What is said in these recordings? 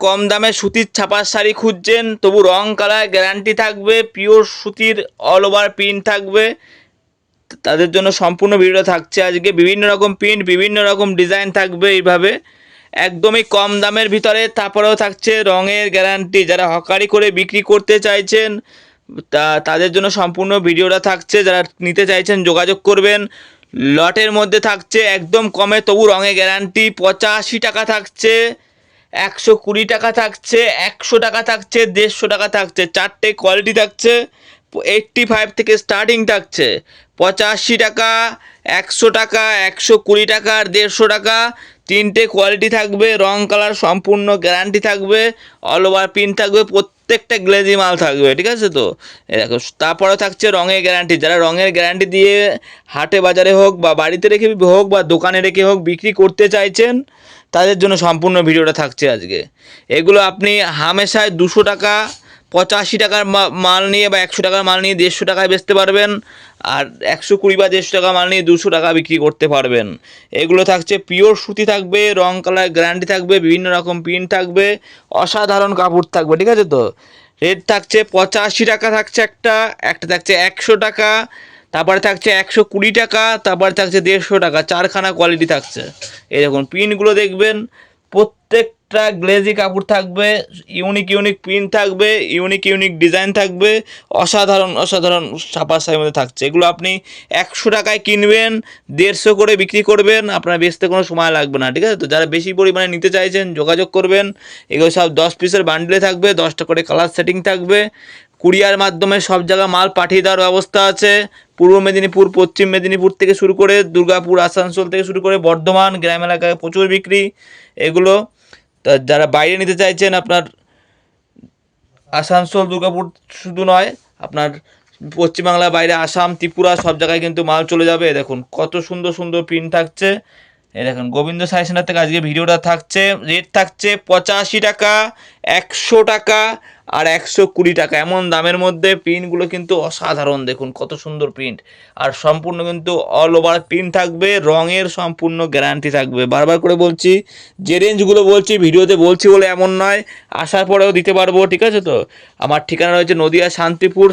কম দামে সুতির ছাপার শাড়ি খুঁজছেন, তবু রং কালার গ্যারান্টি থাকবে, পিওর সুতির অল ওভার প্রিন্ট থাকবে, তাদের জন্য সম্পূর্ণ ভিডিও থাকছে আজকে। বিভিন্ন রকম প্রিন্ট, বিভিন্ন রকম ডিজাইন থাকবে এইভাবে একদমই কম দামের ভিতরে। তারপরেও থাকছে রঙের গ্যারান্টি। যারা হকারি করে বিক্রি করতে চাইছেন তাদের জন্য সম্পূর্ণ ভিডিওটা থাকছে। যারা নিতে চাইছেন যোগাযোগ করবেন। লটের মধ্যে থাকছে একদম কমে, তবু রঙে গ্যারান্টি। 85 টাকা থাকছে, 120 টাকা থাকছে, 100 টাকা থাকছে, 150 টাকা থাকছে। চারটে কোয়ালিটি থাকছে। 85 থেকে স্টার্টিং থাকছে। 85 টাকা, 100 টাকা, 120 টাকা আর 150 টাকা। তিনটে কোয়ালিটি থাকবে। রং কালার সম্পূর্ণ গ্যারান্টি থাকবে, অল ওভার প্রিন্ট থাকবে, প্রত্যেকটা গ্লেজি মাল থাকবে, ঠিক আছে তো। দেখো, তারপরে থাকছে রঙের গ্যারান্টি। যারা রঙের গ্যারান্টি দিয়ে হাটে বাজারে হোক বা বাড়িতে রেখে হোক বা দোকানে রেখে হোক বিক্রি করতে চাইছেন, তাদের জন্য সম্পূর্ণ ভিডিওটা থাকছে আজকে। এগুলো আপনি হামেশায় 200 টাকা, 85 টাকার মাল নিয়ে বা 100 টাকার মাল নিয়ে 150 টাকায় বেচতে পারবেন, আর 120 বা 150 টাকা মাল নিয়ে 200 টাকা বিক্রি করতে পারবেন। এগুলো থাকছে পিওর সুতি থাকবে, রং কালার গ্যারান্টি থাকবে, বিভিন্ন রকম প্রিন্ট থাকবে, অসাধারণ কাপড় থাকবে, ঠিক আছে তো। রেট থাকছে 85 টাকা থাকছে একটা, একটা থাকছে 100 টাকা, তারপরে থাকছে 120 টাকা, তারপরে থাকছে 150 টাকা। চারখানা কোয়ালিটি থাকছে। এই দেখুন প্রিন্টগুলো দেখবেন, প্রত্যেকটা গ্লেজি কাপড় থাকবে, ইউনিক ইউনিক প্রিন্ট থাকবে, ইউনিক ইউনিক ডিজাইন থাকবে, অসাধারণ অসাধারণ ছাপার শাড়ির মধ্যে থাকছে। এগুলো আপনি 100 টাকায় কিনবেন, 150 করে বিক্রি করবেন, আপনার বেচতে কোনো সময় লাগবে না, ঠিক আছে তো। যারা বেশি পরিমাণে নিতে চাইছেন যোগাযোগ করবেন। এগুলো সব 10 পিসের বান্ডেলে থাকবে, 10টা করে কালার সেটিং থাকবে। কুরিয়ার মাধ্যমে সব জায়গায় মাল পাঠিয়ে দেওয়ার ব্যবস্থা আছে। পূর্ব মেদিনীপুর, পশ্চিম মেদিনীপুর থেকে শুরু করে দুর্গাপুর, আসানসোল থেকে শুরু করে বর্ধমান গ্রাম এলাকায় প্রচুর বিক্রি এগুলো। তা যারা বাইরে নিতে চাইছেন, আপনার আসানসোল, দুর্গাপুর শুধু নয়, আপনার পশ্চিমবাংলার বাইরে আসাম, ত্রিপুরা সব জায়গায় কিন্তু মাল চলে যাবে। দেখুন কত সুন্দর সুন্দর প্রিন্ট থাকছে। এই দেখুন গোবিন্দ শাড়ি সেন্টার থেকে আজকে ভিডিওটা থাকছে। রেট থাকছে 85 টাকা, 100 টাকা আর 120 টাকা। এমন দামের মধ্যে প্রিন্টগুলো কিন্তু অসাধারণ। দেখুন কত সুন্দর প্রিন্ট, আর সম্পূর্ণ কিন্তু অল ওভার প্রিন্ট থাকবে, রঙের সম্পূর্ণ গ্যারান্টি থাকবে। বারবার করে বলছি, যে রেঞ্জগুলো বলছি ভিডিওতে বলছি বলে এমন নয়, আসার পরেও দিতে পারবো, ঠিক আছে তো। আমার ঠিকানা রয়েছে নদিয়া শান্তিপুর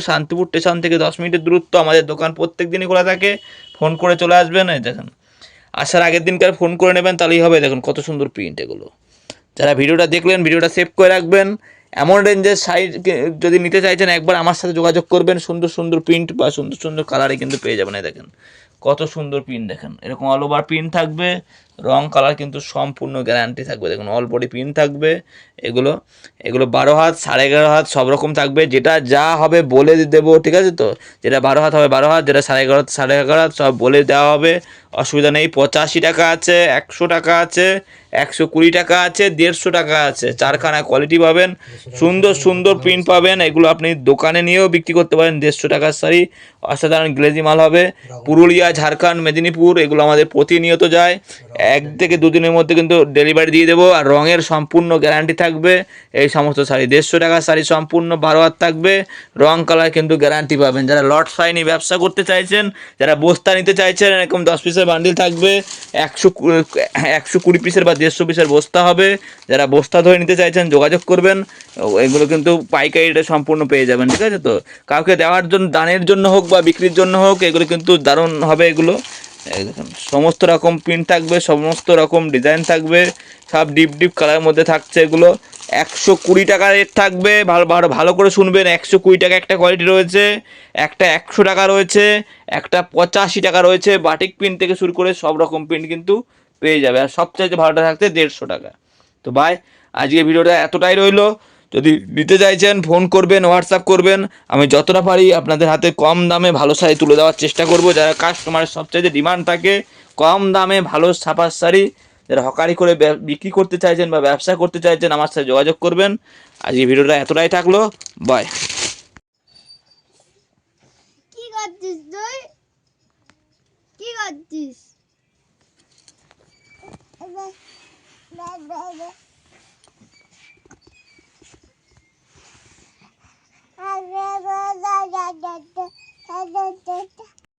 স্টেশন থেকে 10 মিনিটের দূরত্ব। আমাদের দোকান প্রত্যেক দিনই খোলা থাকে। ফোন করে চলে আসবেন। এই দেখেন, আসার আগের দিনকার ফোন করে নেবেন, তাহলেই হবে। দেখুন কত সুন্দর প্রিন্ট এগুলো। যারা ভিডিওটা দেখলেন, ভিডিওটা সেভ করে রাখবেন। এমন রেঞ্জের শাড়ি যদি নিতে চাইছেন, একবার আমার সাথে যোগাযোগ করবেন। সুন্দর সুন্দর প্রিন্ট বা সুন্দর সুন্দর কালারে কিন্তু পেয়ে যাবেন। দেখেন কত সুন্দর প্রিন্ট, দেখেন এরকম অল ওভার প্রিন্ট থাকবে, রং কালার কিন্তু সম্পূর্ণ গ্যারান্টি থাকবে। দেখুন অল বডি প্রিন্ট থাকবে এগুলো। এগুলো 12 হাত, 11.5 হাত সব রকম থাকবে। যেটা যা হবে বলে দেবো, ঠিক আছে তো। যেটা 12 হাত হবে 12 হাত, যেটা 11.5 হাত 11.5 হাত সব বলে দেওয়া হবে, অসুবিধা নেই। 85 টাকা আছে, 100 টাকা আছে, 120 টাকা আছে, 150 টাকা আছে। চারখানা কোয়ালিটি পাবেন, সুন্দর সুন্দর প্রিন্ট পাবেন। এগুলো আপনি দোকানে নিয়েও বিক্রি করতে পারেন। 150 টাকার শাড়ি, অসাধারণ গ্লেজি মাল হবে। পুরুলিয়া, ঝাড়খণ্ড, মেদিনীপুর এগুলো আমাদের প্রতিনিয়ত যায়। 1 থেকে 2 দিনের মধ্যে কিন্তু ডেলিভারি দিয়ে দেবো। আর রঙের সম্পূর্ণ গ্যারান্টি থাকবে এই সমস্ত শাড়ি। 150 টাকার শাড়ি সম্পূর্ণ 12 হাত থাকবে, রং কালার কিন্তু গ্যারান্টি পাবেন। যারা লট শাড়ি নিয়ে ব্যবসা করতে চাইছেন, যারা বস্তা নিতে চাইছেন, এরকম 10 পিসের বান্ডিল থাকবে। 120 পিসের বা 150 পিসের বস্তা হবে। যারা বস্তা ধরে নিতে চাইছেন যোগাযোগ করবেন। এগুলো কিন্তু পাইকারি রেটে সম্পূর্ণ পেয়ে যাবেন, ঠিক আছে তো। কাউকে দেওয়ার জন্য, দানের জন্য হোক বা বিক্রির জন্য হোক, এগুলো কিন্তু দারুণ হবে এগুলো। এই দেখুন সমস্ত রকম প্রিন্ট থাকবে, সমস্ত রকম ডিজাইন থাকবে, সব ডিপ ডিপ কালারের মধ্যে থাকছে এগুলো। 120 টাকা রেট থাকবে। ভালো ভালো ভালো করে শুনবেন, 120 টাকা একটা কোয়ালিটি রয়েছে, একটা 100 টাকা রয়েছে, একটা 85 টাকা রয়েছে। বাটিক প্রিন্ট থেকে শুরু করে সব রকম প্রিন্ট কিন্তু পেয়ে যাবে। আর সবচাইতে ভালোটা থাকছে 150 টাকা। তো ভাই, আজকে ভিডিওটা এতটাই রইলো। যদি নিতে চাইছেন ফোন করবেন, হোয়াটসঅ্যাপ করবেন। আমি যতটা পারি আপনাদের হাতে কম দামে ভালো শাড়ি তুলে দেওয়ার চেষ্টা করব। যারা কাস্টমারের সবচাইতে ডিমান্ড থাকে কম দামে ভালো ছাপার শাড়ি, যারা হকারি করে বিক্রি করতে চাইছেন বা ব্যবসা করতে চাইছেন, আমার সাথে যোগাযোগ করবেন। আজকে ভিডিওটা এতটাই থাকলো, বাই। কি করছিস তুই? কি করছিস?